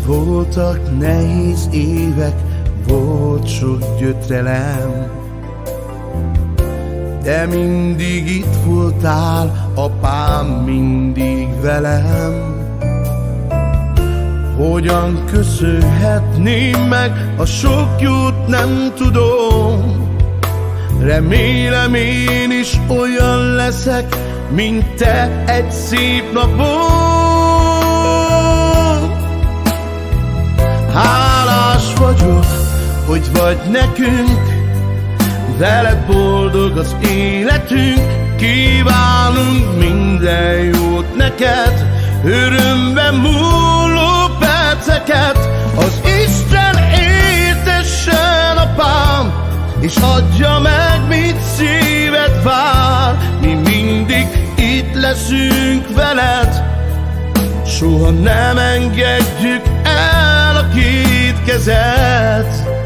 Voltak nehéz évek, volt sok gyötrelem, de mindig itt voltál, apám, mindig velem. Hogyan köszönhetném meg a sok jót, nem tudom. Remélem én is olyan leszek, mint te egy szép napon. Hálás vagyok, hogy vagy nekünk, veled boldog az életünk. Kívánunk minden jót neked, örömben múló perceket. Az Isten éltessen, apám, és adja meg, mit szíved vár. Mi mindig itt leszünk veled, soha nem engedjük el a két kezed.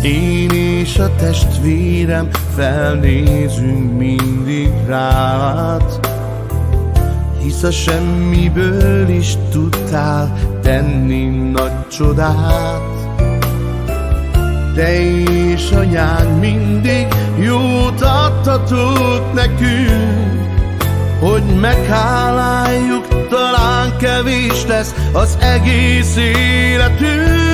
Én és a testvérem felnézünk mindig rád, hisz a semmiből is tudtál tenni nagy csodát. Te és anyánk mindig jót adtatok nekünk, hogy megháláljuk, talán kevés lesz az egész életünk.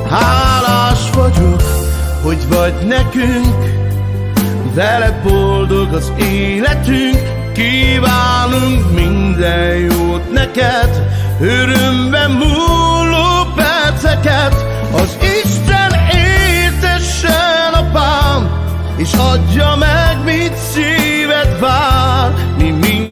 Hálás vagyok, hogy vagy nekünk, veled boldog az életünk. Kívánunk minden jót neked, örömben múló perceket. Az Isten éltessen, apám, és adja meg, mit szív.